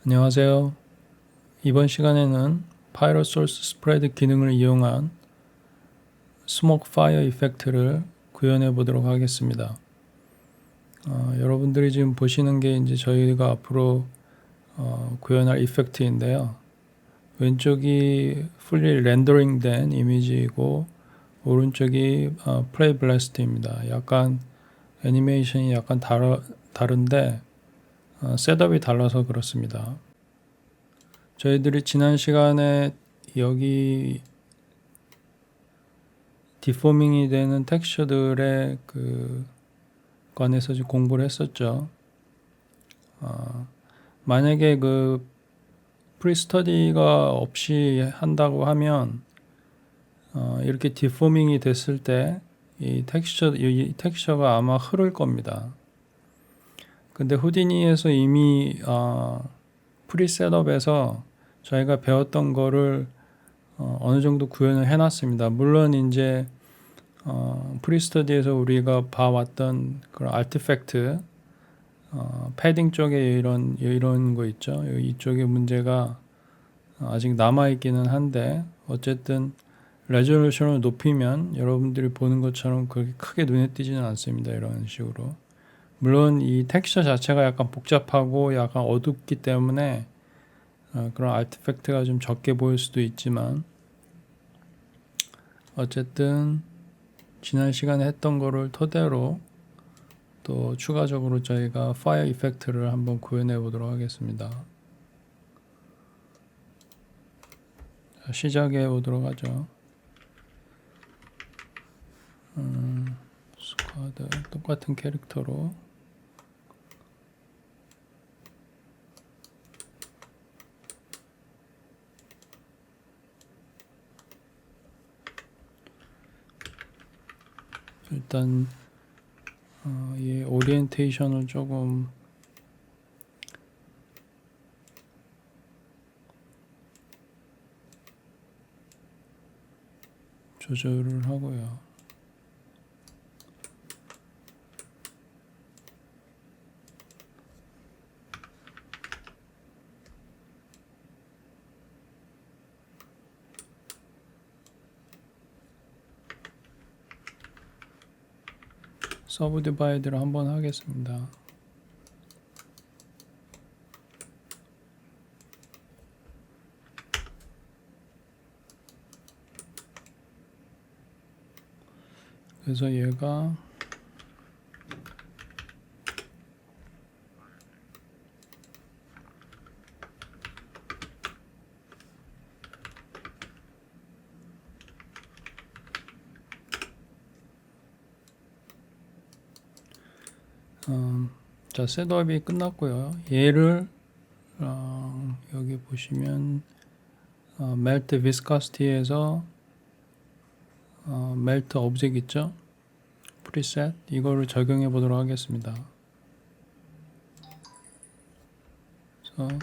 안녕하세요. 이번 시간에는 파이로 소스 스프레드 기능을 이용한 스모크 파이어 이펙트를 구현해 보도록 하겠습니다. 여러분들이 지금 보시는 게 이제 저희가 앞으로 구현할 이펙트인데요. 왼쪽이 풀리 렌더링 된 이미지이고 오른쪽이 플레이 블래스트입니다. 약간 애니메이션이 약간 다른데 셋업이 달라서 그렇습니다. 저희들이 지난 시간에 여기 디포밍이 되는 텍스처들의 그 관해서 공부를 했었죠. 만약에 그 프리스터디가 없이 한다고 하면 이렇게 디포밍이 됐을 때 이 텍스처가 아마 흐를 겁니다. 근데 후디니에서 이미 프리셋업에서 저희가 배웠던 거를 어느 정도 구현을 해놨습니다. 물론 이제 프리스터디에서 우리가 봐왔던 그런 아티팩트, 패딩 쪽에 이런 거 있죠. 이쪽에 문제가 아직 남아있기는 한데 어쨌든 레졸루션을 높이면 여러분들이 보는 것처럼 그렇게 크게 눈에 띄지는 않습니다. 이런 식으로. 물론 이 텍스처 자체가 약간 복잡하고 약간 어둡기 때문에 그런 아티팩트가 좀 적게 보일 수도 있지만 어쨌든 지난 시간에 했던 거를 토대로 또 추가적으로 저희가 파이어 이펙트를 한번 구현해 보도록 하겠습니다. 자, 시작해 보도록 하죠. 스쿼드 똑같은 캐릭터로 일단 이 오리엔테이션을 조금 조절을 하고요. 서브 디바이드를 한번 하겠습니다. 그래서 얘가 자, 셋업이 끝났고요. 얘를 여기 보시면 멜트 비스커시티에서 멜트 오브젝트 있죠? 프리셋 이거를 적용해 보도록 하겠습니다. 그래서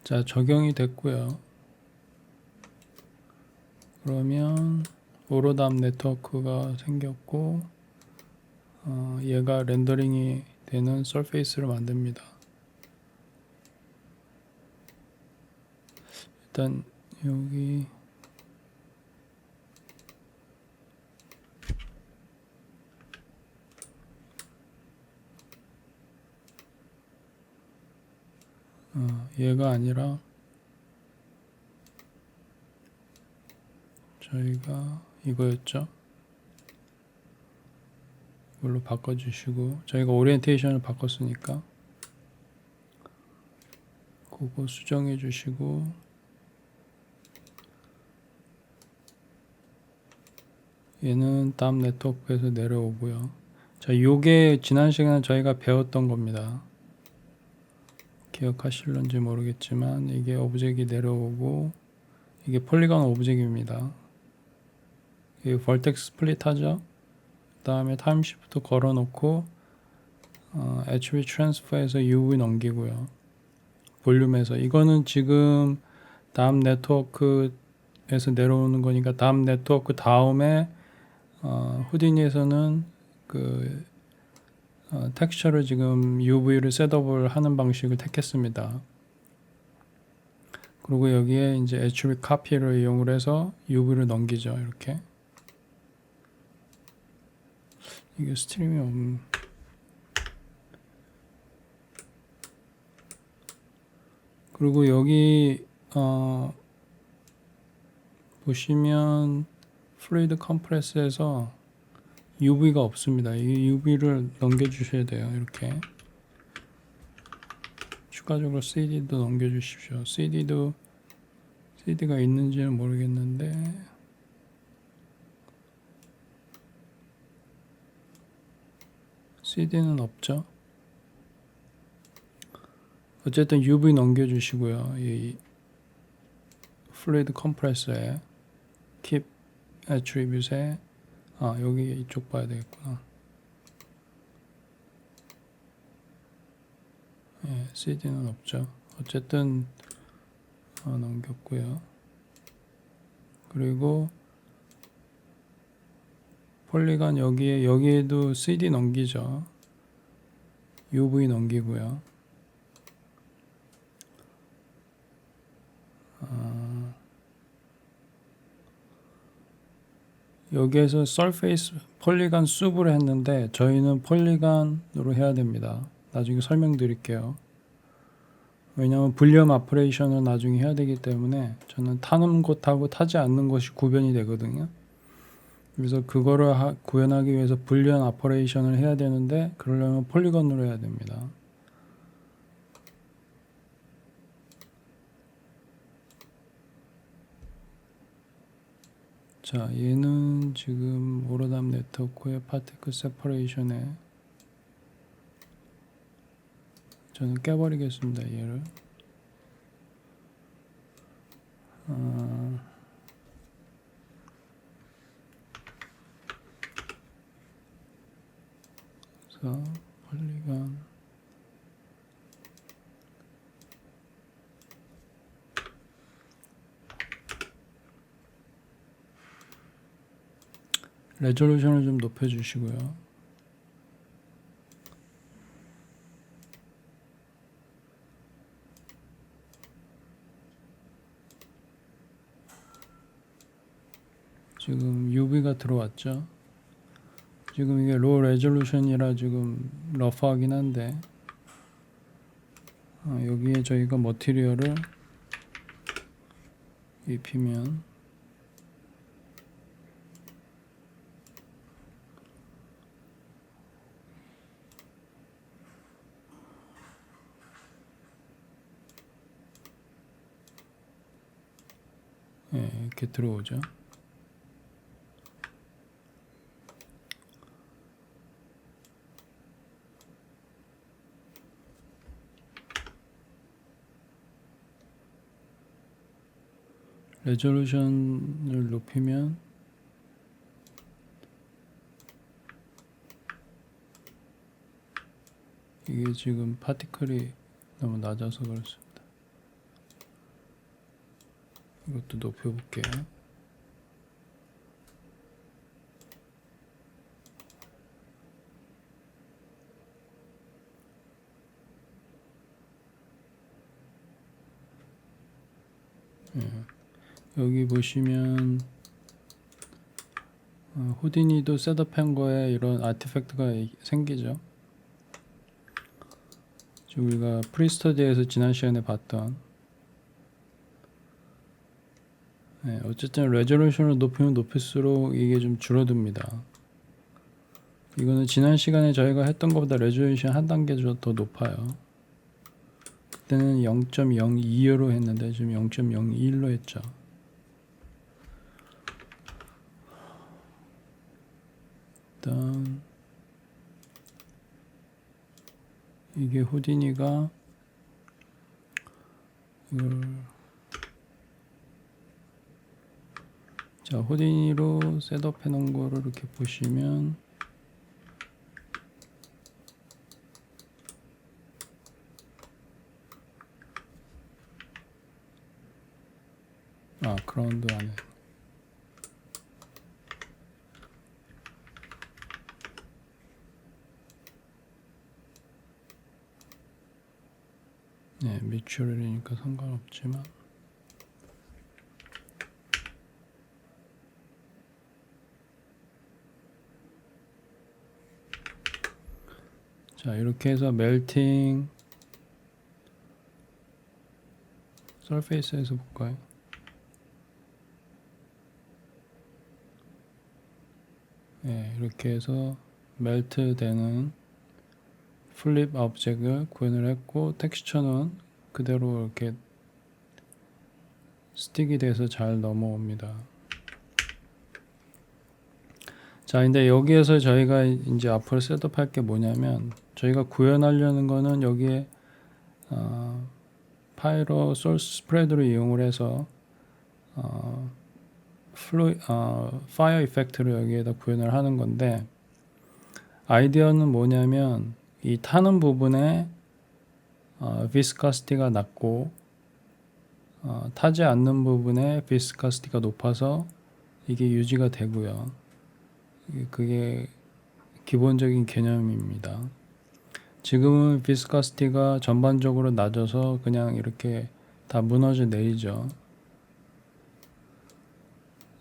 자, 적용이 됐고요. 그러면 오로담 네트워크가 생겼고 얘가 렌더링이 되는 서페이스를 만듭니다. 일단 여기 얘가 아니라 저희가 이거였죠. 이걸로 바꿔주시고 저희가 오리엔테이션을 바꿨으니까 그거 수정해 주시고 얘는 다음 네트워크에서 내려오고요. 자, 요게 지난 시간에 저희가 배웠던 겁니다. 기억하실런지 모르겠지만 이게 오브젝이 내려오고 이게 폴리건 오브젝입니다. 이 벌텍스 스플릿 하죠. 그 다음에 타임 시프트 걸어 놓고 attribute transfer에서 UV 넘기고요. 볼륨에서 이거는 지금 다음 네트워크에서 내려오는 거니까 다음 네트워크 다음에 후디니에서는 그 텍스처를 지금 UV를 셋업을 하는 방식을 택했습니다. 그리고 여기에 이제 attribute copy를 이용을 해서 UV를 넘기죠. 이렇게. 이게 스트림이 그리고 여기 보시면 fluid compress에서 UV가 없습니다. 이 UV를 넘겨주셔야 돼요. 이렇게 추가적으로 CD도 넘겨주십시오. CD가 있는지는 모르겠는데 CD는 없죠. 어쨌든 UV 넘겨주시고요. 이 fluid compress에 keep attribute에 여기 이쪽 봐야 되겠구나. 예, CD는 없죠. 어쨌든 넘겼고요. 그리고 폴리건 여기에도 CD 넘기죠. UV 넘기고요. 여기에서 서페이스 폴리건 숲을 했는데 저희는 폴리건으로 해야 됩니다. 나중에 설명드릴게요. 왜냐하면 불리움 오퍼레이션을 나중에 해야 되기 때문에 저는 타는 곳하고 타지 않는 것이 구별이 되거든요. 그래서 그거를 구현하기 위해서 불리한 오퍼레이션을 해야 되는데 그러려면 폴리건으로 해야 됩니다. 자, 얘는 지금 오로담 네트워크의 파티클 세퍼레이션에 저는 깨버리겠습니다. 얘를 그래서 폴리건 레졸루션을 좀 높여주시고요. 지금 UV가 들어왔죠. 지금 이게 로우 레졸루션이라 지금 러프하긴 한데 여기에 저희가 머티리얼을 입히면 이렇게 들어오죠. 레졸루션을 높이면 이게 지금 파티클이 너무 낮아서 그렇습니다. 이것도 높여볼게요. 여기 보시면 후디니도 셋업한 거에 이런 아티팩트가 생기죠. 지금 우리가 프리스터디에서 지난 시간에 봤던 어쨌든 레졸루션을 높이면 높일수록 이게 좀 줄어듭니다. 이거는 지난 시간에 저희가 했던 것보다 레졸루션 한 단계 더 높아요. 그때는 0.02로 했는데 지금 0.01로 했죠. 일단 이게 후디니가 이걸 자 후디니로 셋업해 놓은 거를 이렇게 보시면 그라운드 안에. 네, 미추럴이니까 상관없지만. 자, 이렇게 해서 멜팅 서페이스에서 볼까요? 네, 이렇게 해서 멜트 되는 플립 오브젝을 구현을 했고, 텍스처는 그대로 이렇게 스틱이 돼서 잘 넘어옵니다. 자, 근데 여기에서 저희가 이제 앞으로 셋업할 게 뭐냐면, 저희가 구현하려는 거는 여기에 파이로 소스 스프레드를 이용을 해서 파이어 이펙트를 여기에다 구현을 하는 건데, 아이디어는 뭐냐면 이 타는 부분에 비스커시티가 낮고 타지 않는 부분에 비스커시티가 높아서 이게 유지가 되고요. 그게 기본적인 개념입니다. 지금은 비스커시티가 전반적으로 낮아서 그냥 이렇게 다 무너져 내리죠.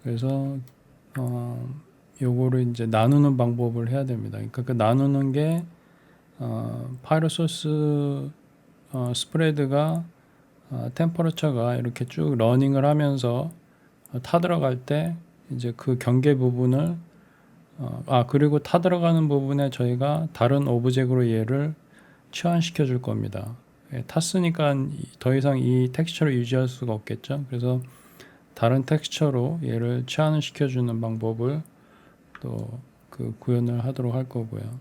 그래서 요거를 이제 나누는 방법을 해야 됩니다. 그러니까 그 나누는 게 파이로소스 스프레드가 템퍼러처가 이렇게 쭉 러닝을 하면서 타들어갈 때 이제 그 경계 부분을 그리고 타들어가는 부분에 저희가 다른 오브젝으로 얘를 치환시켜 줄 겁니다. 탔으니까 더 이상 이 텍스처를 유지할 수가 없겠죠. 그래서 다른 텍스처로 얘를 치환을 시켜주는 방법을 또 그 구현을 하도록 할 거고요.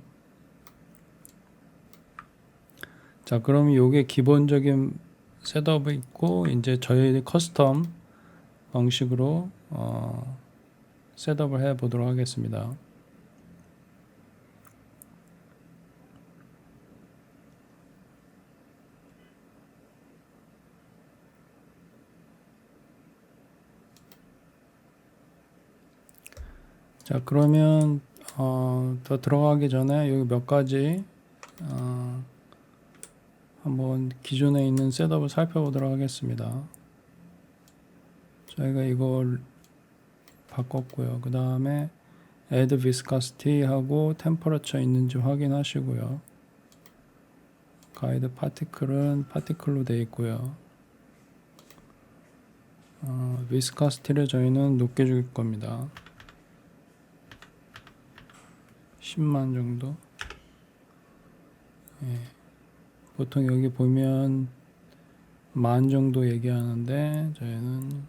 자, 그럼 요게 기본적인 셋업이 있고, 이제 저희 커스텀 방식으로 셋업을 해 보도록 하겠습니다. 자, 그러면 더 들어가기 전에 여기 몇 가지 한번 기존에 있는 셋업을 살펴보도록 하겠습니다. 저희가 이걸 바꿨고요. 그 다음에 add viscosity 하고 temperature 있는지 확인하시고요. 가이드 파티클은 파티클로 되어 있고요. viscosity를 저희는 높게 줄 겁니다. 10만 정도. 예. 보통 여기 보면 10,000 정도 얘기하는데 저희는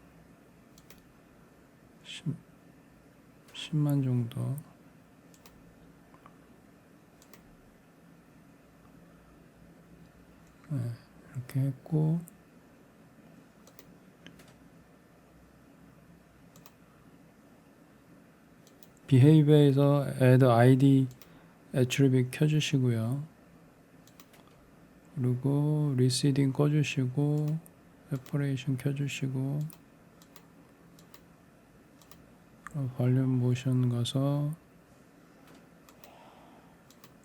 10만 정도. 네, 이렇게 했고, behavior에서 add id attribute 켜주시고요. 그리고 receding 꺼주시고, separation 켜주시고, volume motion 가서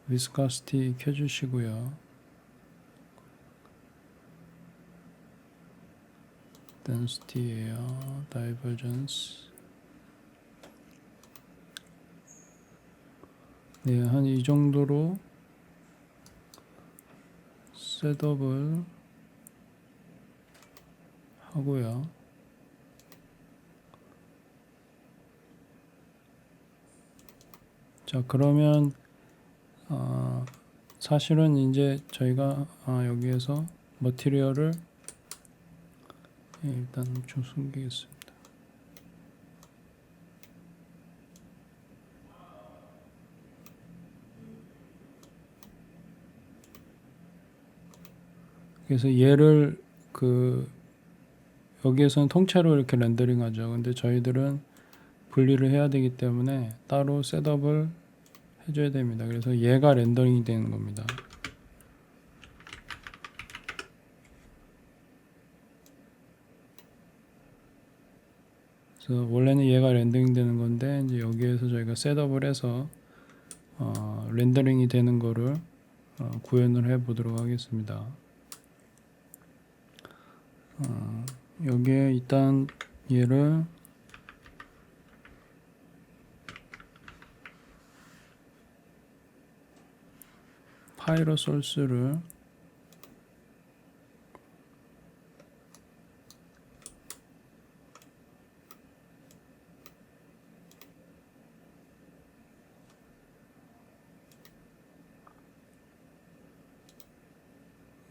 viscosity 켜주시고요. density예요. divergence. 네, 한 이 정도로 셋업을 하고요. 자, 그러면 사실은 이제 저희가 여기에서 머티리얼을 일단 좀 숨기겠습니다. 그래서 얘를 여기에서는 통째로 이렇게 렌더링하죠. 근데 저희들은 분리를 해야 되기 때문에 따로 셋업을 해줘야 됩니다. 그래서 얘가 렌더링이 되는 겁니다. 그래서 원래는 얘가 렌더링 되는 건데 이제 여기에서 저희가 셋업을 해서 렌더링이 되는 거를 구현을 해 보도록 하겠습니다. 여기에 일단 얘를 파이로 소스를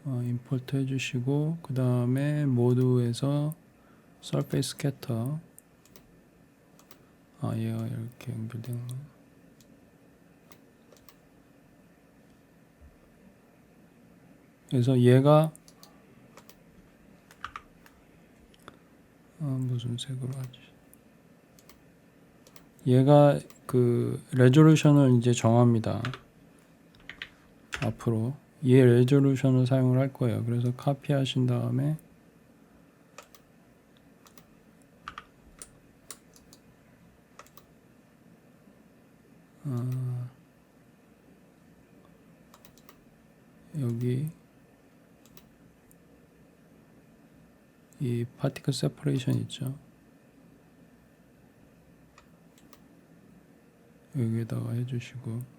임포트 해주시고 그 다음에 모드에서 서페이스 스캐터 얘가 이렇게 연결되는 거. 그래서 얘가 무슨 색으로 하지? 얘가 그 레졸루션을 이제 정합니다. 앞으로 얘 레졸루션을 사용을 할 거예요. 그래서 카피 하신 다음에 여기 이 파티클 세퍼레이션 있죠. 여기에다가 해주시고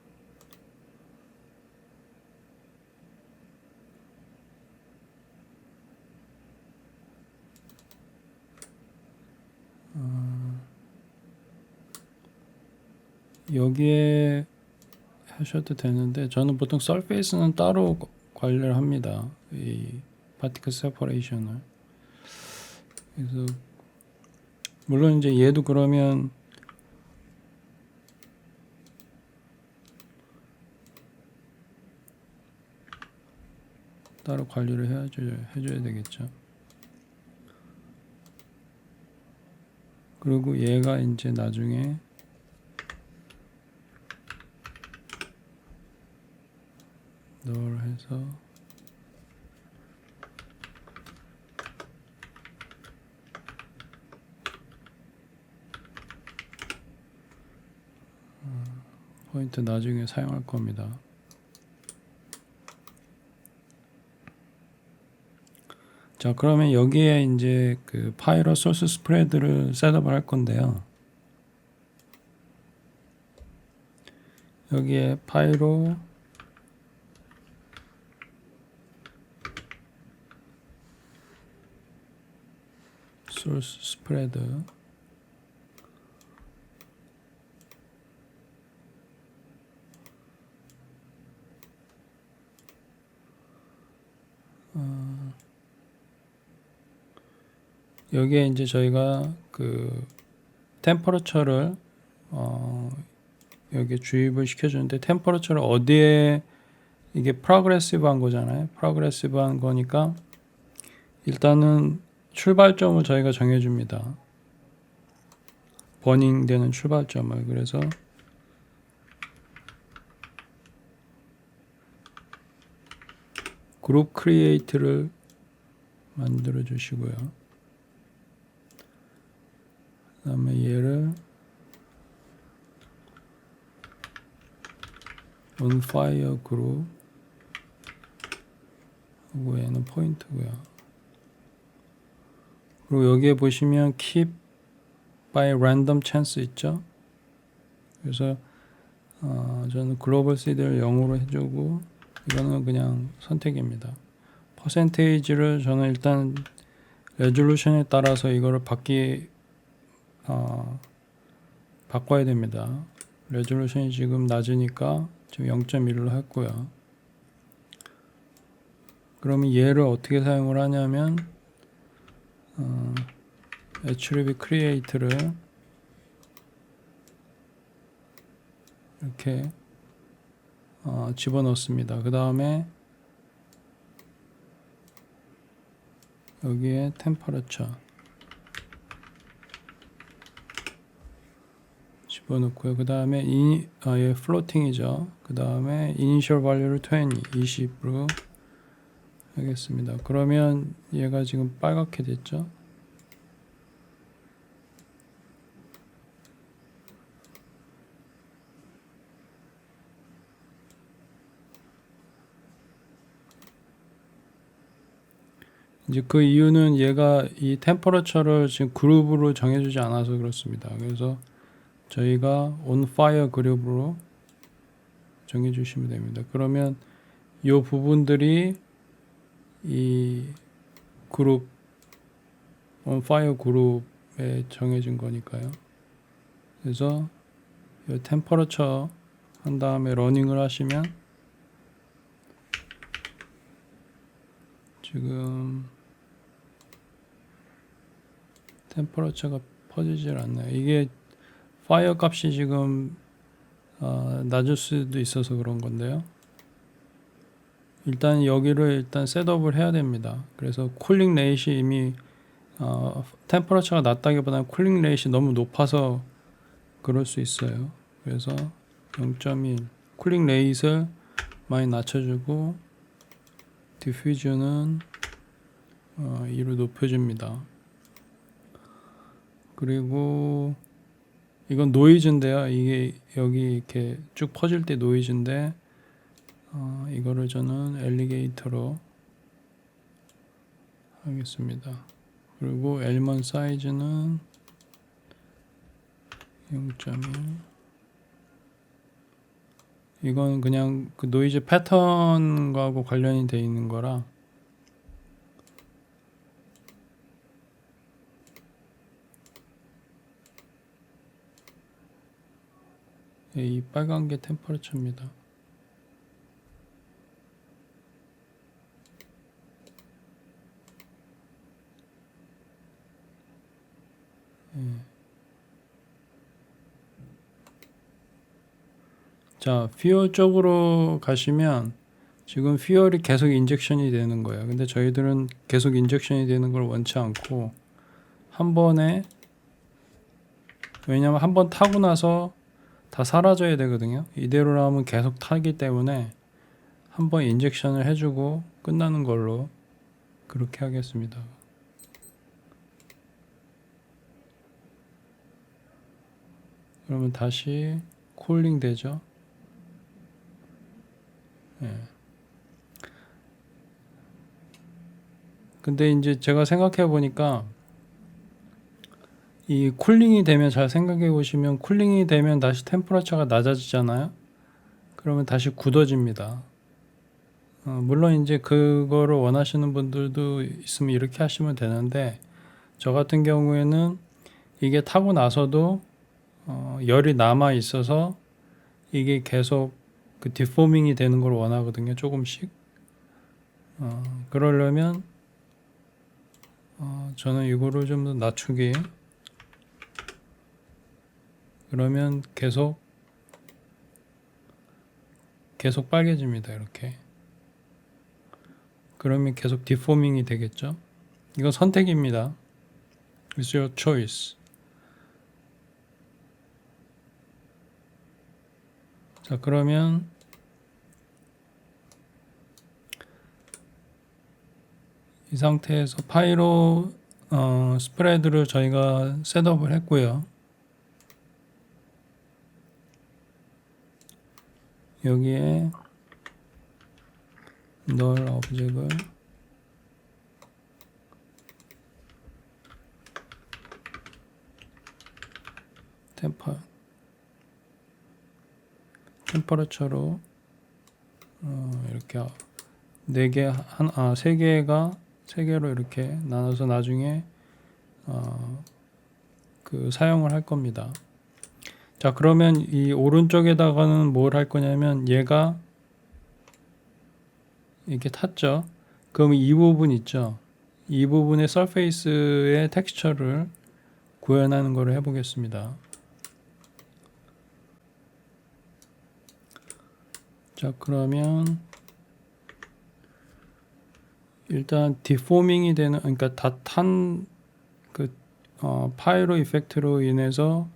여기에 하셔도 되는데 저는 보통 서페이스는 따로 관리를 합니다. 이 파티클 세퍼레이션을. 그래서 물론 이제 얘도 그러면 따로 관리를 해줘야 되겠죠. 그리고 얘가 이제 나중에 널 해서 포인트 나중에 사용할 겁니다. 자, 그러면 여기에 이제 그 파이로 소스 스프레드를 셋업을 할 건데요. 여기에 파이로 소스 스프레드 여기에 이제 저희가 그 템퍼러처를 여기에 주입을 시켜주는데 템퍼러처를 어디에 이게 프로그레시브한 거잖아요. 프로그레시브한 거니까 일단은 출발점을 저희가 정해줍니다. 버닝되는 출발점을. 그래서 그룹 크리에이트를 만들어 주시고요. 그 다음에 얘를 on fire 그룹 하고 얘는 포인트고요. 그리고 여기에 보시면 keep by random chance 있죠. 그래서 저는 글로벌 시드를 0으로 해주고 이거는 그냥 선택입니다. 퍼센테이지를 저는 일단 레졸루션에 따라서 이거를 바꿔야 됩니다. 레졸루션이 지금 낮으니까 지금 0.1로 했고요. 그러면 얘를 어떻게 사용을 하냐면 attribute create를 이렇게 집어넣습니다. 그 다음에 여기에 temperature 집어넣고요. 그 다음에 얘 floating이죠. 그 다음에 initial value를 20로 하겠습니다. 그러면 얘가 지금 빨갛게 됐죠. 이제 그 이유는 얘가 이 템퍼러처를 지금 그룹으로 정해주지 않아서 그렇습니다. 그래서 저희가 on fire 그룹으로 정해주시면 됩니다. 그러면 이 부분들이 이 그룹 on fire 그룹에 정해진 거니까요. 그래서 이 템퍼러처 한 다음에 러닝을 하시면 지금 템퍼러처가 퍼지질 않나요? 이게 파이어 값이 지금 낮을 수도 있어서 그런 건데요. 일단 여기를 일단 셋업을 해야 됩니다. 그래서 쿨링 레이시 이미 템퍼러처가 낮다기보다는 쿨링 레이시 너무 높아서 그럴 수 있어요. 그래서 0.1 쿨링 레이트를 많이 낮춰주고 디퓨저는 2로 높여줍니다. 그리고 이건 노이즈인데요. 이게 여기 이렇게 쭉 퍼질 때 노이즈인데 이거를 저는 엘리게이터로 하겠습니다. 그리고 엘먼 사이즈는 0.1 이건 그냥 그 노이즈 패턴하고 관련이 되어 있는 거라 이 빨간 게 템퍼러처입니다. 자, 퓨얼 쪽으로 가시면 지금 퓨얼이 계속 인젝션이 되는 거예요. 근데 저희들은 계속 인젝션이 되는 걸 원치 않고 한 번에 왜냐면 한 번 타고 나서 다 사라져야 되거든요. 이대로라면 계속 타기 때문에 한 번 인젝션을 해주고 끝나는 걸로 그렇게 하겠습니다. 그러면 다시 콜링 되죠. 예. 근데 이제 제가 생각해 보니까 이 쿨링이 되면 잘 생각해 보시면 쿨링이 되면 다시 템퍼러처가 낮아지잖아요. 그러면 다시 굳어집니다. 물론 이제 그거를 원하시는 분들도 있으면 이렇게 하시면 되는데 저 같은 경우에는 이게 타고 나서도 열이 남아 있어서 이게 계속 그 디포밍이 되는 걸 원하거든요. 조금씩. 그러려면 저는 이거를 좀 더 낮추기. 그러면 계속 빨개집니다. 이렇게. 그러면 계속 디포밍이 되겠죠. 이건 선택입니다. It's your choice. 자, 그러면 이 상태에서 파이로 스프레드를 저희가 셋업을 했고요. 여기에 널 오브젝을 템퍼러처로 이렇게 세 개로 이렇게 나눠서 나중에 그 사용을 할 겁니다. 자, 그러면 이 오른쪽에다가는 뭘 할 거냐면 얘가 이렇게 탔죠. 그럼 이 부분 있죠. 이 부분의 서페이스의 텍스처를 구현하는 거를 해보겠습니다. 자, 그러면 일단 디포밍이 되는 그러니까 다 탄 그 파이로 이펙트로 인해서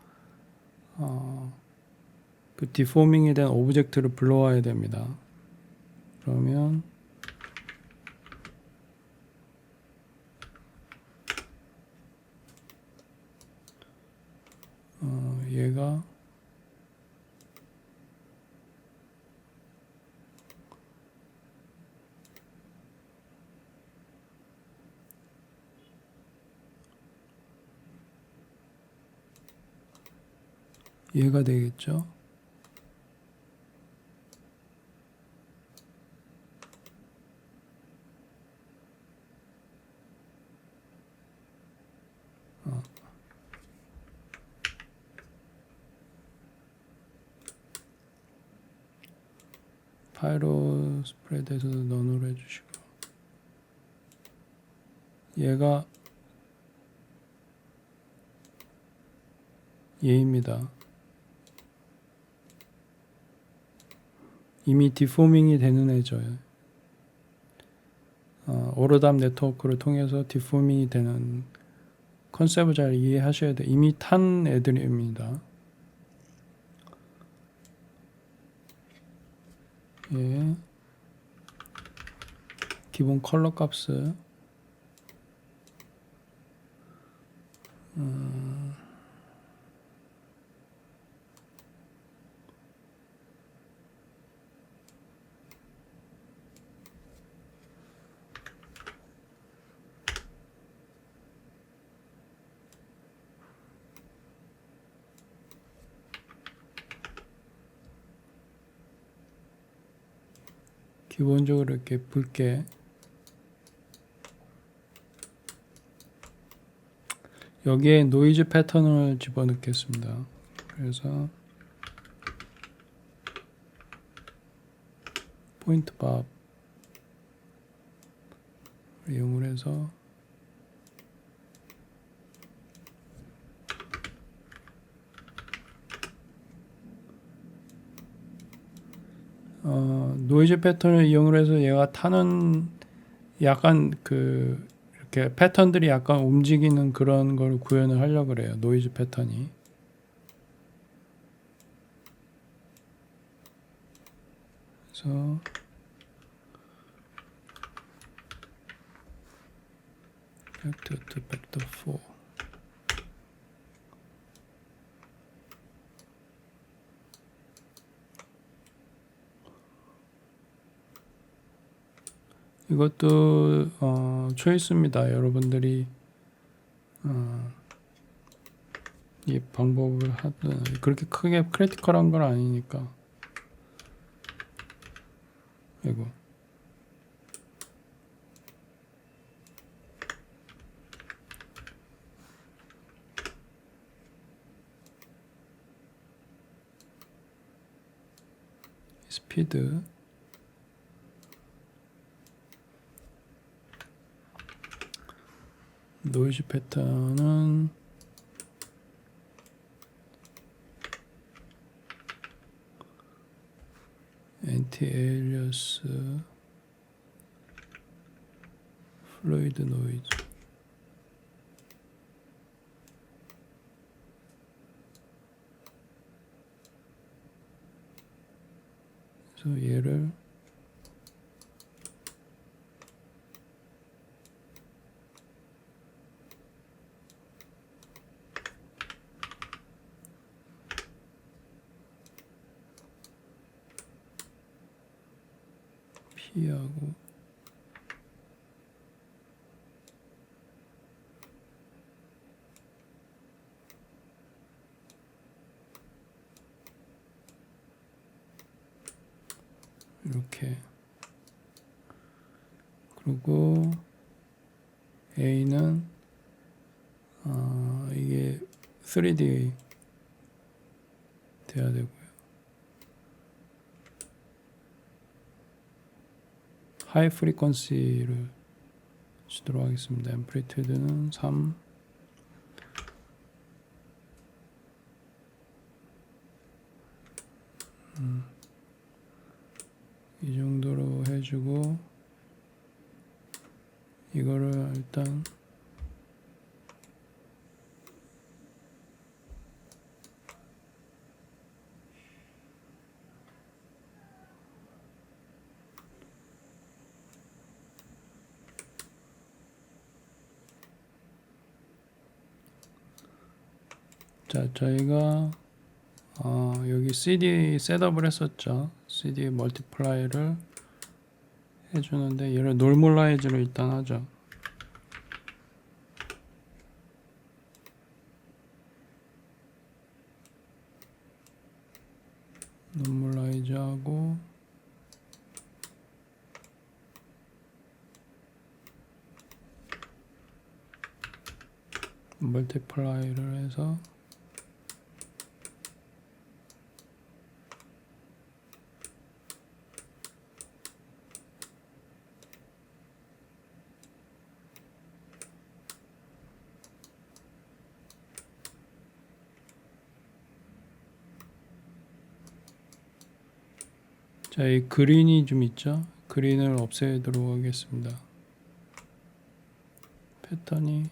그 디포밍이 된 오브젝트를 불러와야 됩니다. 그러면 얘가 이해가 되겠죠? 파이로 스프레드에서도 넌으로 해주시고, 얘가 얘입니다. 이미 디포밍이 되는 애죠. 오로담 네트워크를 통해서 디포밍이 되는 컨셉을 잘 이해하셔야 돼요. 이미 탄 애들입니다. 예. 기본 컬러 값을 기본적으로 이렇게 붉게, 여기에 노이즈 패턴을 집어넣겠습니다. 그래서 포인트 밥 이용을 해서 노이즈 패턴을 이용을 해서 얘가 타는 약간 그 이렇게 패턴들이 약간 움직이는 그런 걸 구현을 하려고 그래요. 노이즈 패턴이. 그래서 벡터 2, 벡터 4. 이것도 초이스입니다. 여러분들이 이 방법을 하든 그렇게 크게 크리티컬한 건 아니니까. 이거 스피드 노이즈 패턴은 엔티 에일리어스 플루이드 노이즈. 그래서 얘를 P하고 이렇게, 그리고 A는 이게 3D 돼야 되고요. 하이 프리퀀시를 주도록 하겠습니다. 앰플리튜드는 3. 이 정도로 해주고, 이거를 일단 자, 저희가 여기 CD 셋업을 했었죠. CD 멀티플라이를 해주는데 얘를 놀멀라이즈를 일단 하죠. 노멀라이즈 하고 멀티플라이를 해서 자, 이 그린이 좀 있죠? 그린을 없애도록 하겠습니다. 패턴이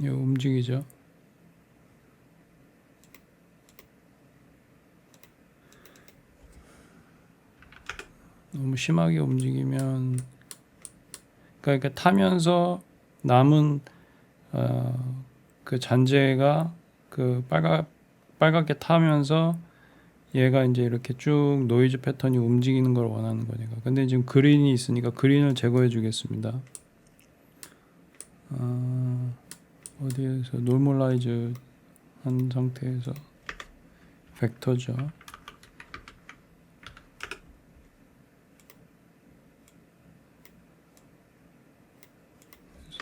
움직이죠. 너무 심하게 움직이면 그러니까 타면서 남은 그 잔재가 그 빨갛게 타면서 얘가 이제 이렇게 쭉 노이즈 패턴이 움직이는 걸 원하는 거니까. 근데 지금 그린이 있으니까 그린을 제거해 주겠습니다. 어디에서 노멀라이즈 한 상태에서 벡터죠.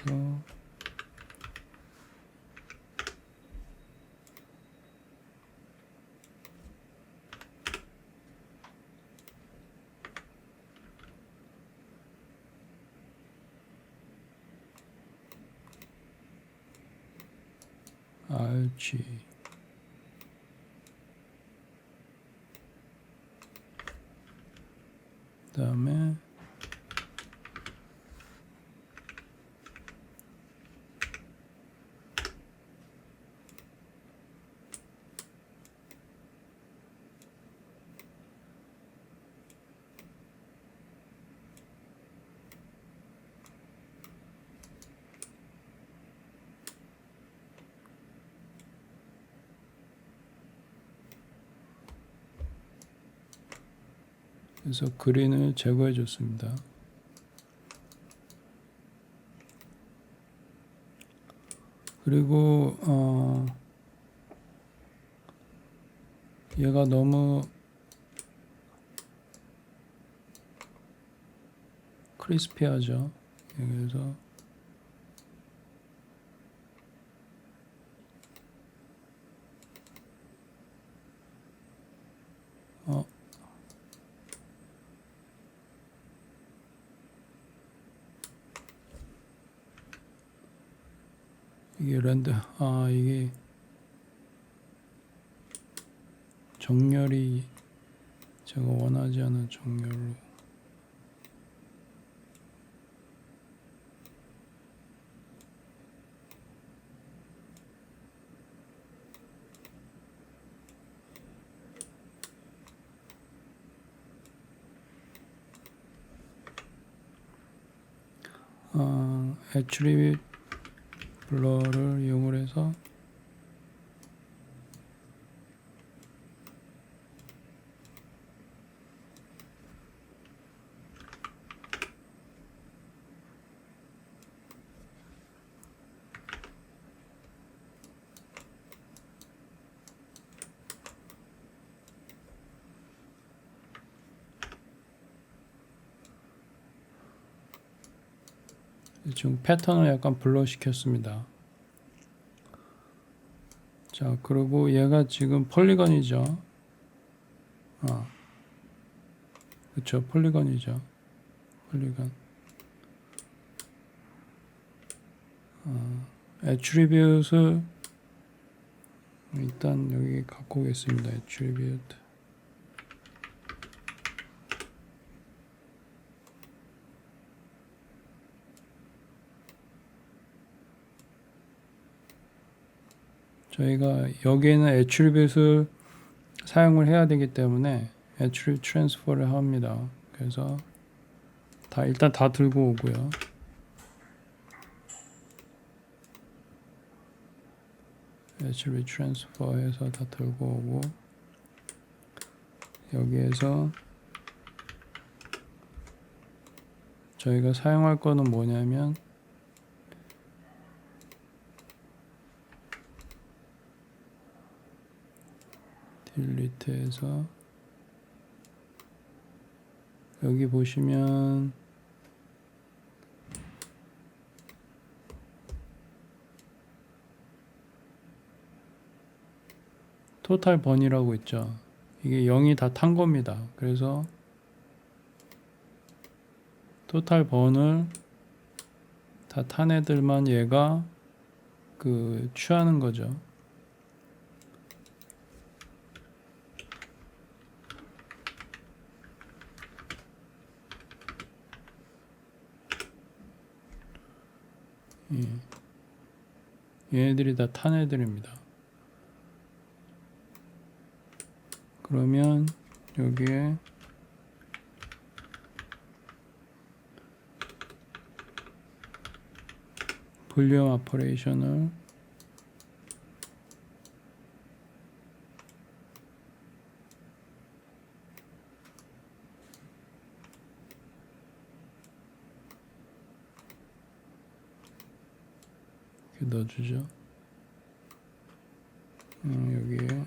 그래서 RG 그다음에 그래서 그린을 제거해 줬습니다. 그리고 얘가 너무 크리스피하죠. 그래서 이게 이게 정렬이 제가 원하지 않은 정렬로 애트리뷰트 블러를 이용을 해서 지금 패턴을 약간 블러 시켰습니다. 자, 그리고 얘가 지금 폴리건이죠. 그쵸, 폴리건이죠. 폴리건. 애트리뷰트 일단 여기 갖고 오겠습니다. 애트리뷰트. 저희가 여기에는 애트리뷰트를 사용을 해야 되기 때문에 attribute transfer를 합니다. 그래서 일단 다 들고 오고요. attribute transfer해서 다 들고 오고, 여기에서 저희가 사용할 거는 뭐냐면 delete에서 여기 보시면 토탈 번이라고 있죠. 이게 0이 다 탄 겁니다. 그래서 토탈 번을 다 탄 애들만 얘가 취하는 거죠. 얘네들이 다 탄 애들입니다. 그러면 여기에 볼륨 오퍼레이션을 이렇게 넣어주죠. 여기에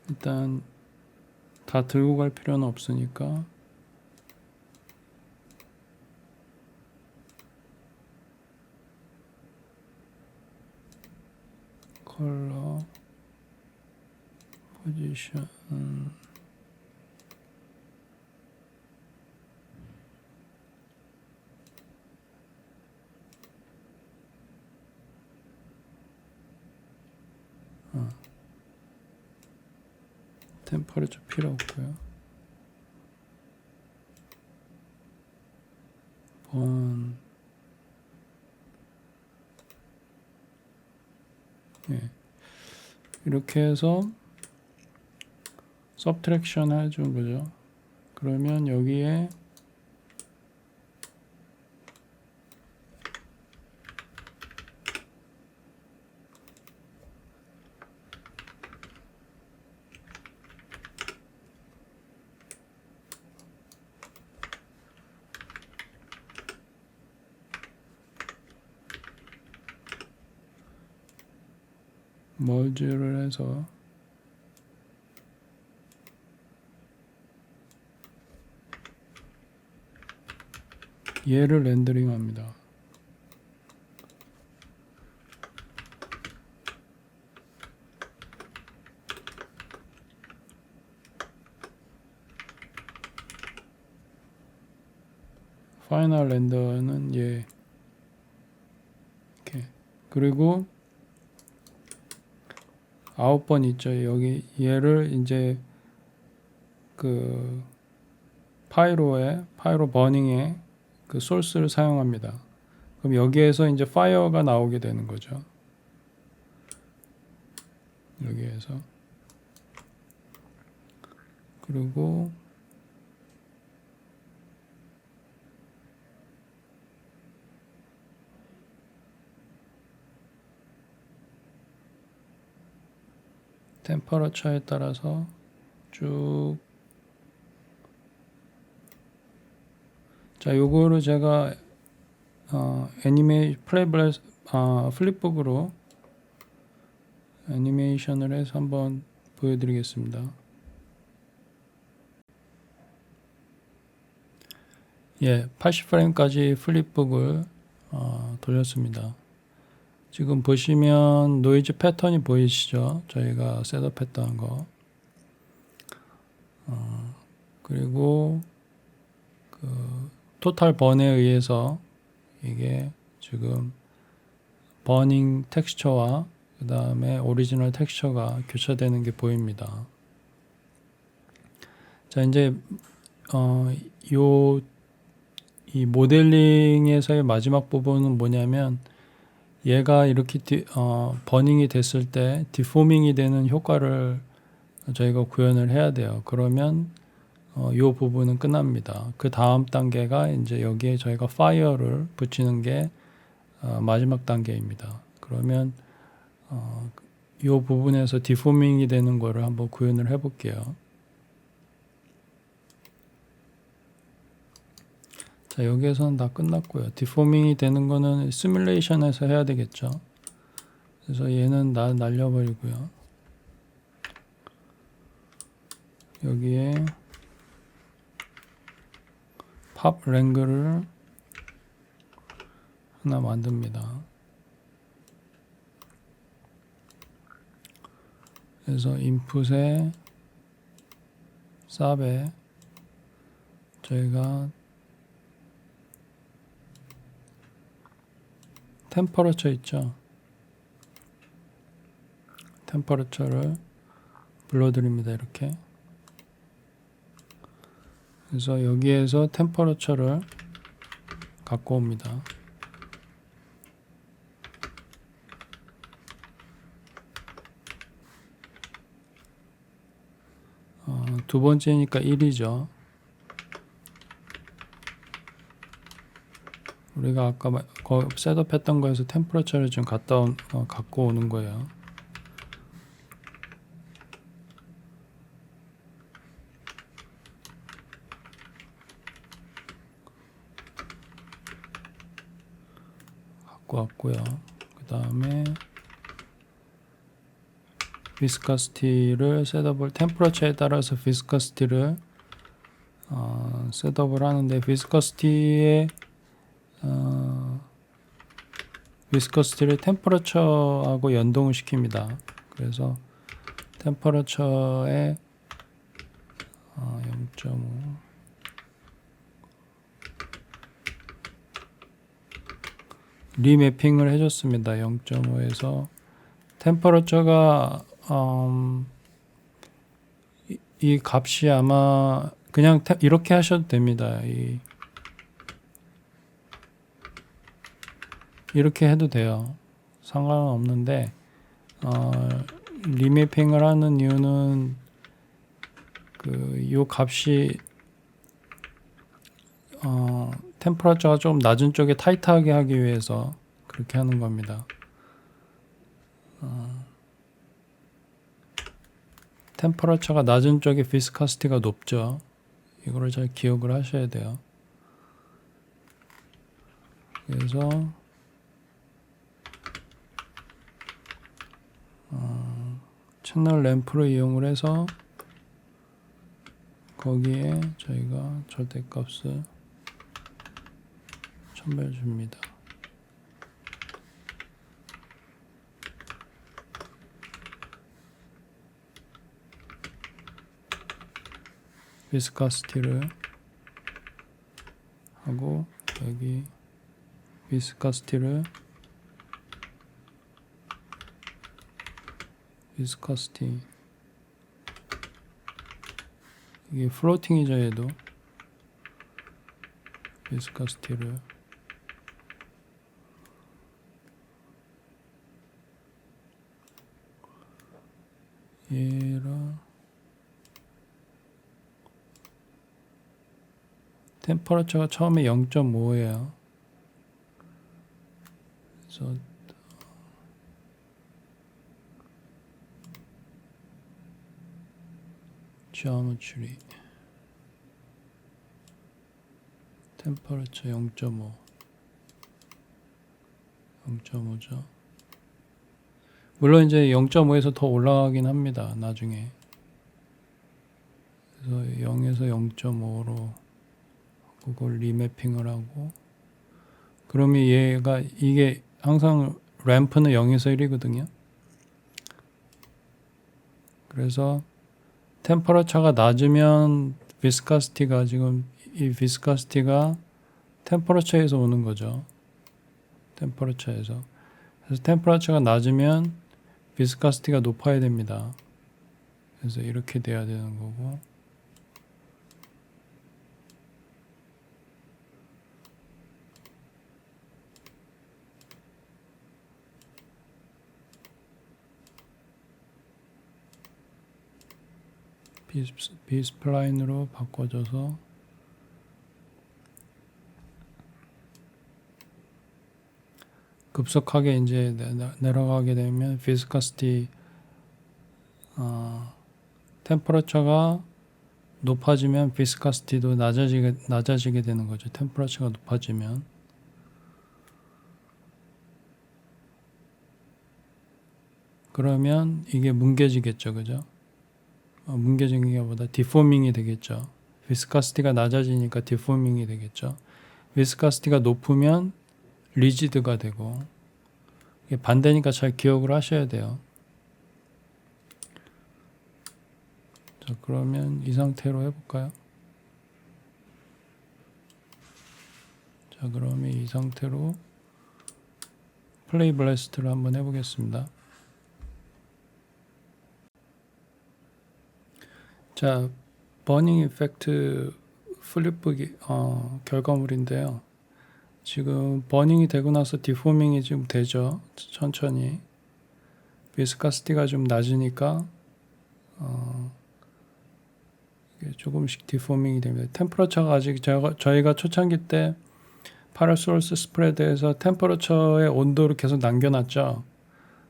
일단 다 들고 갈 필요는 없으니까 컬러 포지션 템퍼레처 필요 없고요. 이렇게 해서 서브트랙션 해준 거죠. 그러면 여기에 멀즈를 해서 얘를 렌더링 합니다. 파이널 렌더는 얘 이렇게. 그리고 9번 있죠. 여기 얘를 이제 파이로 버닝에 소스를 사용합니다. 그럼 여기에서 이제 파이어가 나오게 되는 거죠. 여기에서. 그리고 템퍼러처에 따라서 쭉. 자, 요거를 제가 플립북으로 애니메이션을 해서 한번 보여드리겠습니다. 예, 80프레임까지 플립북을 돌렸습니다. 지금 보시면 노이즈 패턴이 보이시죠? 저희가 셋업했던 거. 그리고 토탈 번에 의해서 이게 지금 버닝 텍스처와 그 다음에 오리지널 텍스처가 교차되는 게 보입니다. 자, 이제 이 모델링에서의 마지막 부분은 뭐냐면 얘가 이렇게 버닝이 됐을 때 디포밍이 되는 효과를 저희가 구현을 해야 돼요. 그러면 이 부분은 끝납니다. 그 다음 단계가 이제 여기에 저희가 파이어를 붙이는 게 마지막 단계입니다. 그러면 이 부분에서 디포밍이 되는 거를 한번 구현을 해 볼게요. 자, 여기에서는 다 끝났고요. 디포밍이 되는 거는 시뮬레이션에서 해야 되겠죠. 그래서 얘는 날려버리고요. 여기에 팝 랭글을 하나 만듭니다. 그래서 인풋에 쌉에 저희가 템퍼러처 있죠. 템퍼러처를 불러드립니다. 이렇게. 그래서 여기에서 템퍼러처를 갖고 옵니다. 두 번째니까 1이죠. 우리가 아까 셋업했던 거에서 템퍼러처를 좀 갖고 오는 거예요. 갖고 왔고요. 그 다음에 비스커시티를 셋업을 템퍼러처에 따라서 비스커시티를 셋업을 하는데 비스커시티를 템퍼러처하고 연동을 시킵니다. 그래서 템퍼러처에 0.5 리매핑을 해줬습니다. 0.5에서 템퍼러처가 이 값이 아마 그냥 이렇게 하셔도 됩니다. 이렇게 해도 돼요. 상관은 없는데 리매핑을 하는 이유는 이 값이 템퍼러처가 좀 낮은 쪽에 타이트하게 하기 위해서 그렇게 하는 겁니다. 템퍼러처가 낮은 쪽에 비스커시티가 높죠. 이거를 잘 기억을 하셔야 돼요. 그래서 채널 램프를 이용을 해서 거기에 저희가 절대값을 첨부해 줍니다. 비스커시티를 하고 여기 비스커시티 이게 플로팅이죠. 얘도 비스커시티를 얘랑 템퍼러처가 처음에 0.5예요. 그래서 geometry 템퍼러처 0.5죠. 물론 이제 0.5에서 더 올라가긴 합니다. 나중에. 그래서 0에서 0.5로 그걸 리매핑을 하고 그러면 이게 항상 램프는 0에서 1이거든요. 그래서 템퍼러처가 낮으면 비스커시티가 지금 이 비스커시티가 템퍼러처에서 오는 거죠. 템퍼러처에서. 그래서 템퍼러처가 낮으면 비스커시티가 높아야 됩니다. 그래서 이렇게 돼야 되는 거고. B스플라인으로 바꿔줘서 급속하게 이제 내려가게 되면 비스커시티 템퍼러처가 높아지면 비스커시티도 낮아지게 되는 거죠. 템퍼러처가 높아지면. 그러면 이게 뭉개지겠죠. 그죠? 뭉개지는 게 보다 디포밍이 되겠죠. 비스커시티가 낮아지니까 디포밍이 되겠죠. 비스커시티가 높으면 리지드가 되고, 이게 반대니까 잘 기억을 하셔야 돼요. 자, 그러면 이 상태로 해볼까요? 자, 그러면 이 상태로 플레이 블래스트를 한번 해보겠습니다. 자, 버닝 이펙트 플립북 결과물인데요. 지금 버닝이 되고 나서 디포밍이 지금 되죠. 천천히. 비스커시티가 좀 낮으니까 조금씩 디포밍이 됩니다. 템퍼러처가 아직 저희가 초창기 때 파라소스 스프레드에서 템퍼러처의 온도를 계속 남겨놨죠.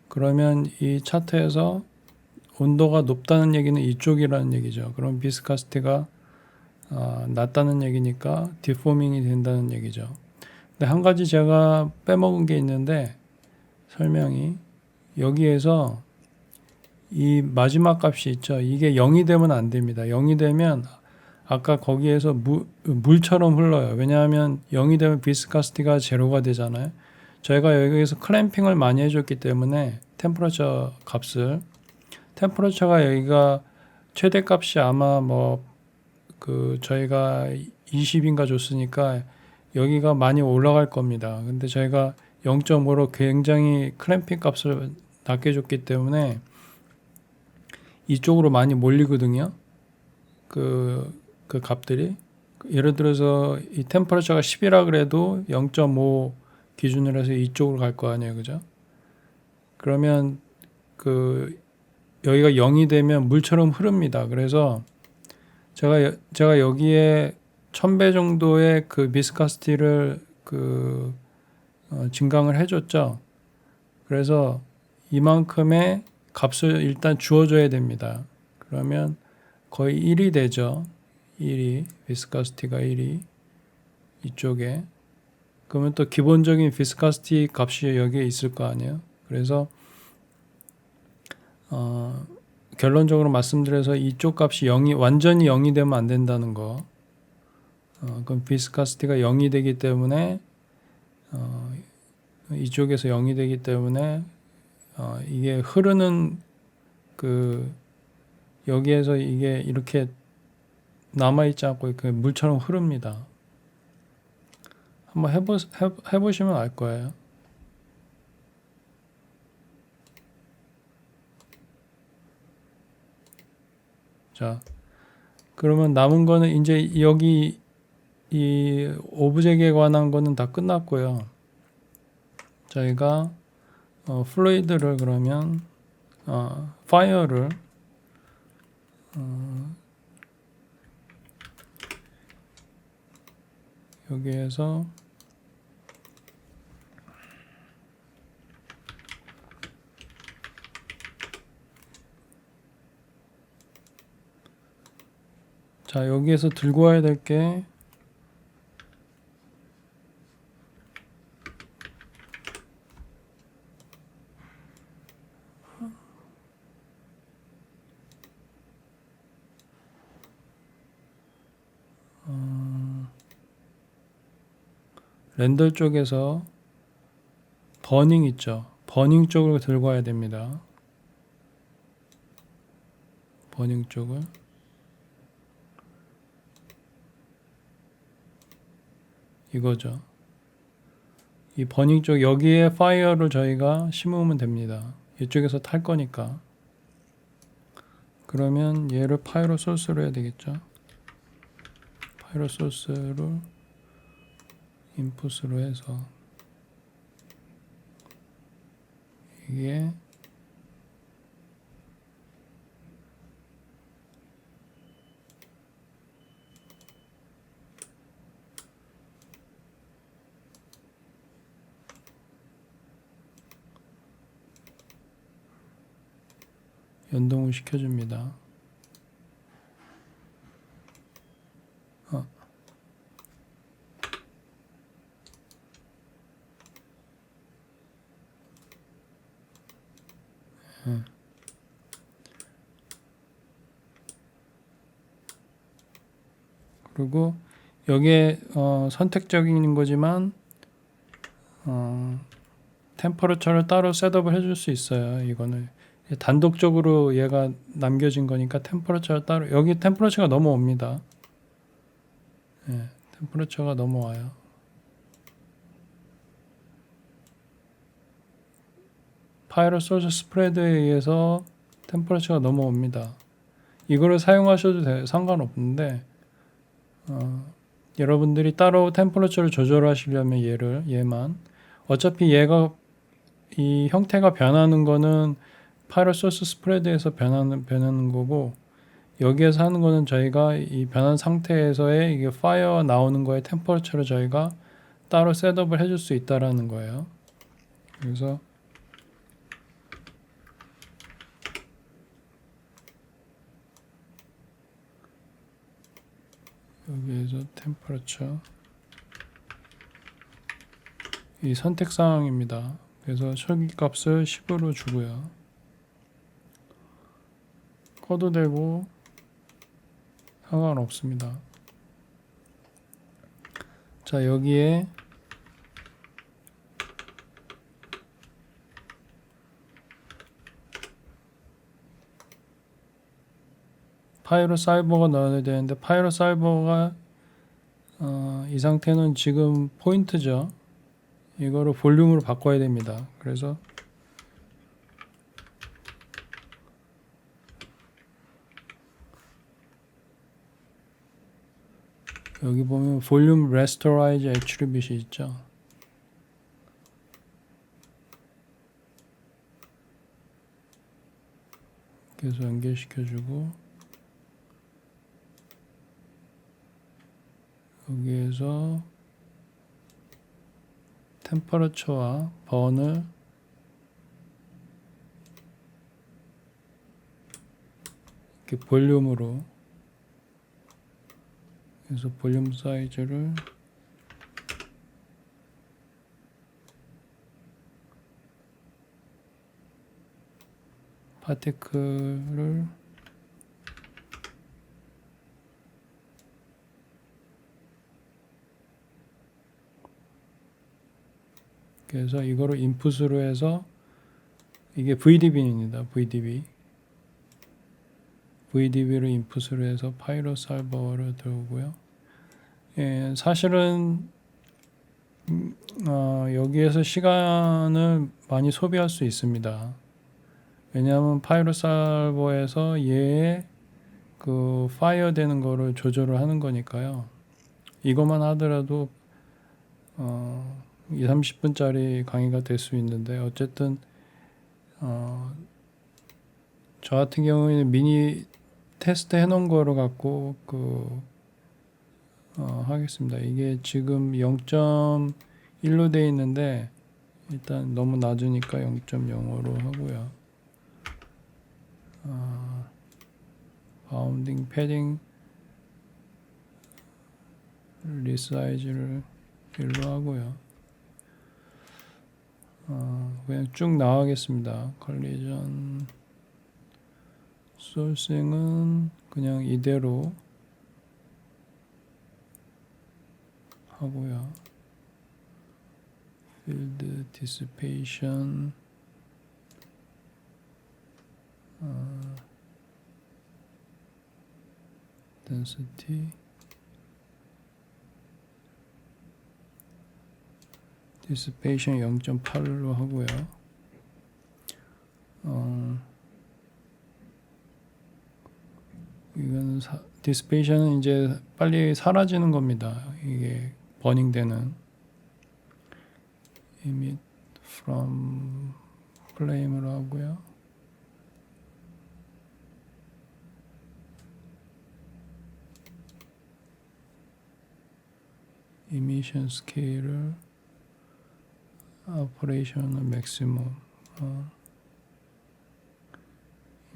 그러면 이 차트에서 온도가 높다는 얘기는 이쪽이라는 얘기죠. 그럼 비스커시티가 낮다는 얘기니까 디포밍이 된다는 얘기죠. 근데 한 가지 제가 빼먹은 게 있는데 설명이 여기에서 이 마지막 값이 있죠. 이게 0이 되면 안 됩니다. 0이 되면 아까 거기에서 물처럼 흘러요. 왜냐하면 0이 되면 비스커시티가 제로가 되잖아요. 저희가 여기에서 클램핑을 많이 해줬기 때문에 템퍼러처 값을 템퍼러처가 여기가 최대값이 아마 저희가 20인가 줬으니까 여기가 많이 올라갈 겁니다. 근데 저희가 0.5로 굉장히 클램핑 값을 낮게 줬기 때문에 이쪽으로 많이 몰리거든요. 그 값들이. 예를 들어서 이 템퍼러처가 10이라 그래도 0.5 기준으로 해서 이쪽으로 갈 거 아니에요. 그죠? 그러면 여기가 0이 되면 물처럼 흐릅니다. 그래서 제가 여기에 1000배 정도의 그 비스커시티를 증강을 해줬죠. 그래서 이만큼의 값을 일단 주어줘야 됩니다. 그러면 거의 1이 되죠. 1이 비스커시티가 1이 이쪽에. 그러면 또 기본적인 비스커시티 값이 여기에 있을 거 아니에요. 그래서 결론적으로 말씀드려서 이쪽 값이 완전히 0이 되면 안 된다는 거. 그럼 비스커시티가 0이 되기 때문에 이쪽에서 0이 되기 때문에 이게 흐르는 여기에서 이게 이렇게 남아있지 않고 물처럼 흐릅니다. 한번 해보시면 알 거예요. 자, 그러면 남은 거는 이제 여기 이 오브젝트에 관한 거는 다 끝났고요. 저희가 플루이드를 그러면 파이어를 여기에서 자, 여기에서 들고 와야 될 게 렌더 쪽에서 버닝 있죠. 버닝 쪽을 들고 와야 됩니다. 버닝 쪽을. 이거죠. 이 버닝 쪽 여기에 파이어를 저희가 심으면 됩니다. 이쪽에서 탈 거니까. 그러면 얘를 파이로 소스로 해야 되겠죠. 파이로 소스를 인풋으로 해서 이게 연동을 시켜줍니다. 그리고 여기에 선택적인 거지만 템퍼러처를 따로 셋업을 해줄 수 있어요. 이거는 단독적으로 얘가 남겨진 거니까 템퍼러처를 따로, 여기 템퍼러처가 넘어옵니다. 템퍼러처가 넘어와요. 파이로 소스 스프레드에 의해서 템퍼러처가 넘어옵니다. 이거를 사용하셔도 돼요. 상관없는데 여러분들이 따로 템퍼러처를 조절하시려면 얘만 어차피 얘가 이 형태가 변하는 거는 파이로 소스 스프레드에서 변하는 거고, 여기에서 하는 거는 저희가 이 변한 상태에서의 이게 파이어 나오는 거에 템퍼러처를 저희가 따로 셋업을 해줄 수 있다라는 거예요. 그래서 여기에서 템퍼러처 이 선택 사항입니다. 그래서 철기 값을 10으로 주고요. 꺼도 되고 상관없습니다. 자, 여기에 파이로 사이버가 넣어야 되는데, 파이로 사이버가 이 상태는 지금 포인트죠. 이거를 볼륨으로 바꿔야 됩니다. 그래서 여기 보면 볼륨 레스토라이즈 애트리뷰트 있죠. 그래서 연결시켜주고, 여기에서 템퍼러처와 번을 이렇게 볼륨으로, 그래서 볼륨 사이즈를 파티클을 그래서 이거를 인풋으로 해서, 이게 VDB입니다. VDB를 인풋으로 해서 파이로 사이버를 들어오고요. 예, 사실은 여기에서 시간을 많이 소비할 수 있습니다. 왜냐하면 파이로 사이버에서 얘의 그 파이어 되는 거를 조절을 하는 거니까요. 이것만 하더라도 2, 30분짜리 강의가 될 수 있는데, 어쨌든 저 같은 경우에는 미니 테스트 해놓은 거로 갖고 하겠습니다. 이게 지금 0.1로 돼 있는데 일단 너무 낮으니까 0.05로 하고요. 바운딩 패딩 리사이즈를 1로 하고요. 그냥 쭉 나가겠습니다. 컬리전 소싱은 그냥 이대로 하고요. 필드 디스페이션 density 디스페이션 0.8로 하고요. 이거는 디스페이션은 이제 빨리 사라지는 겁니다. 이게 버닝되는 emit from flame으로 하고요. emission scale을 operational maximum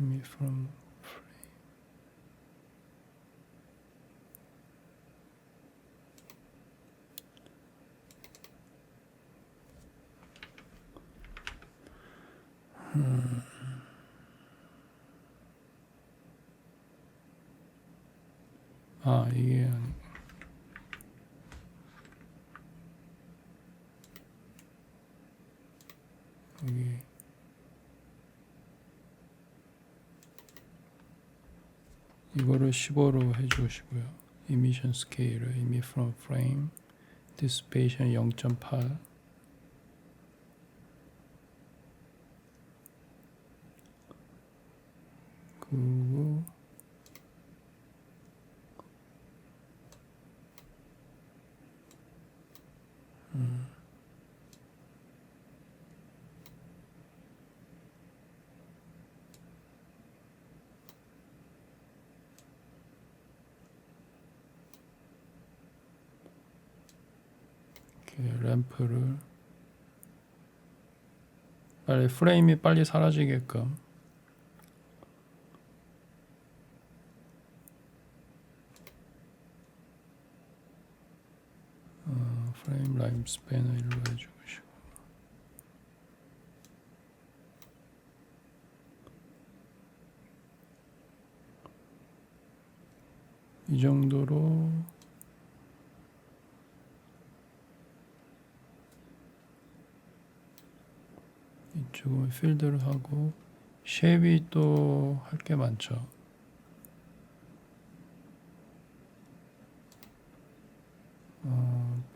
me from 이게 여기 이거를 15로 해주시고요. emission scale, emit from frame, dissipation 0.8. 그리고 램프를 빨리 프레임이 빨리 사라지게끔 프레임 라임 스팬을 일로 해주고 이 정도로 이쪽은 필드를 하고 쉐입이 또 할 게 많죠.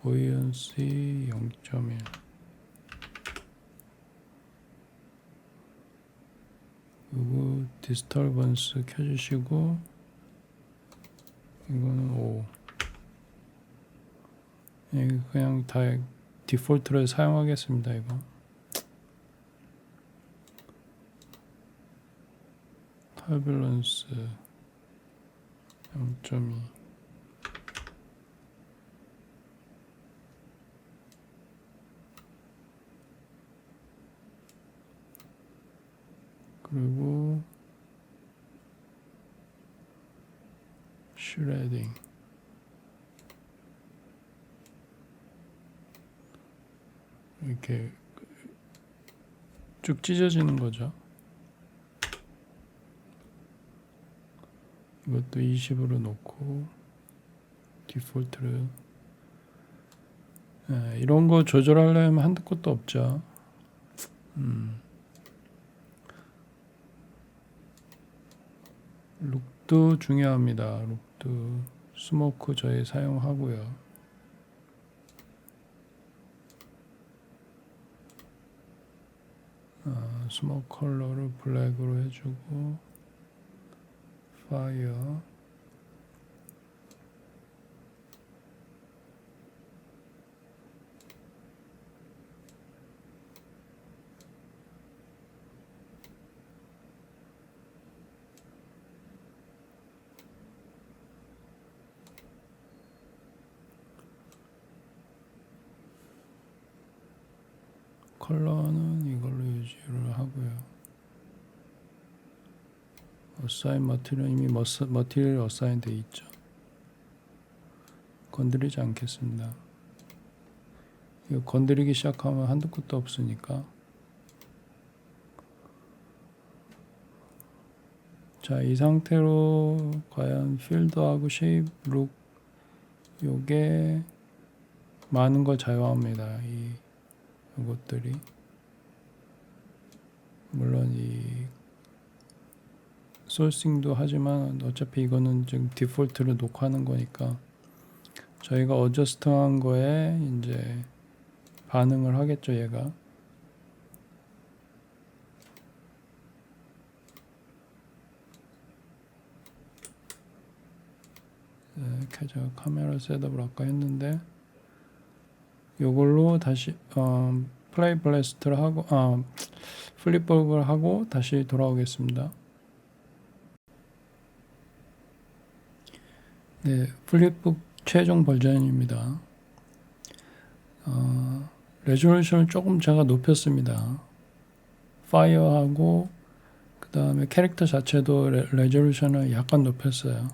보이언시 0.1 그리고 디스터번스 켜주시고 이거는 5 그냥 다 디폴트로 사용하겠습니다. 이거 터뷸런스 0.2 그리고 슈레딩 이렇게 쭉 찢어지는 거죠. 이것도 20으로 놓고 디폴트를 이런 거 조절하려면 한두 곳도 없죠. 룩도 중요합니다. 룩도 스모크 저희 사용하고요. 스모크 컬러를 블랙으로 해주고 파이어 컬러는 이걸로 유지를 하고요. 어사인 머티리얼 이미 머티리얼 어사인 돼 있죠. 건드리지 않겠습니다. 이거 건드리기 시작하면 한두 끝도 없으니까. 자, 이 상태로 과연 필드하고 쉐입, 룩 요게 많은 걸 자유합니다. 이것들이 물론 이 소싱도 하지만 어차피 이거는 지금 디폴트로 녹화하는 거니까 저희가 어저스트한 거에 이제 반응을 하겠죠. 얘가 제가 카메라 셋업을 아까 했는데 요걸로 다시 플레이 블래스트를 하고 플립버그를 하고 다시 돌아오겠습니다. 네, 플립북 최종 버전입니다. 레졸루션을 조금 제가 높였습니다. 파이어하고 그 그다음에 캐릭터 자체도 레졸루션을 약간 높였어요.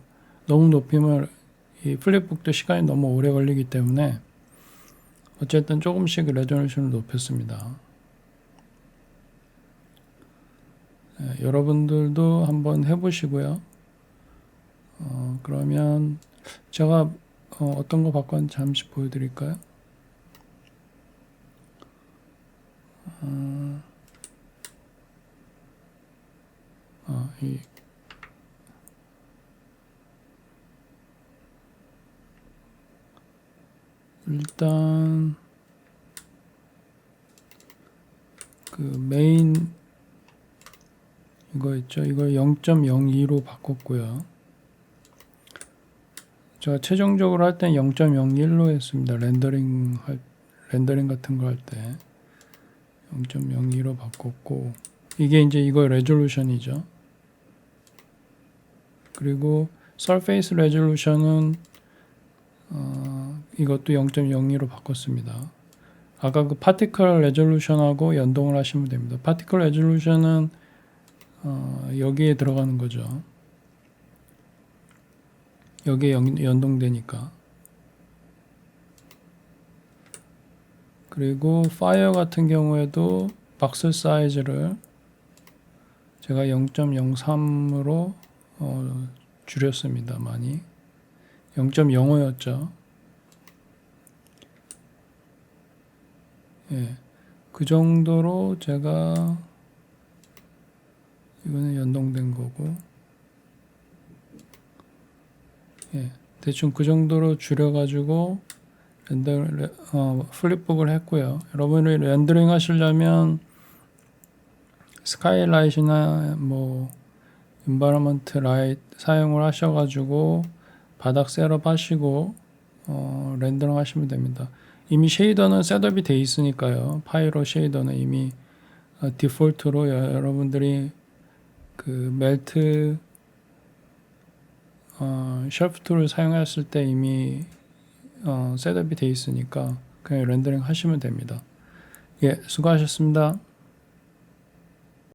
너무 높이면 이 플립북도 시간이 너무 오래 걸리기 때문에 어쨌든 조금씩 레졸루션을 높였습니다. 여러분들도 한번 해보시고요. 그러면 제가 어떤 거 바꿨는지 잠시 보여드릴까요? 일단 그 메인 이거 있죠. 이거 0.02로 바꿨고요. 제가 최종적으로 할 땐 0.01로 했습니다. 렌더링 같은 거 할 때 0.02로 바꿨고, 이게 이제 이거 레졸루션이죠. 그리고 서페이스 레졸루션은 이것도 0.02로 바꿨습니다. 아까 그 파티클 레졸루션하고 연동을 하시면 됩니다. 파티클 레졸루션은 여기에 들어가는 거죠. 여기에 연동되니까. 그리고 파이어 같은 경우에도 박스 사이즈를 제가 0.03으로 줄였습니다. 많이 0.05였죠. 예, 그 정도로 제가 이거는 연동된 거고, 예, 대충 그 정도로 줄여가지고 플립북을 했고요. 여러분이 렌더링 하시려면 스카이라이트나 뭐 인바이러먼트 라이트 사용을 하셔가지고 바닥 셋업 하시고 렌더링 하시면 됩니다. 이미 쉐이더는 셋업이 돼 있으니까요. 파이로 쉐이더는 이미 디폴트로 여러분들이 그 멜트 샤프 툴을 사용했을 때 이미 셋업이 돼 있으니까 그냥 렌더링 하시면 됩니다. 예, 수고하셨습니다.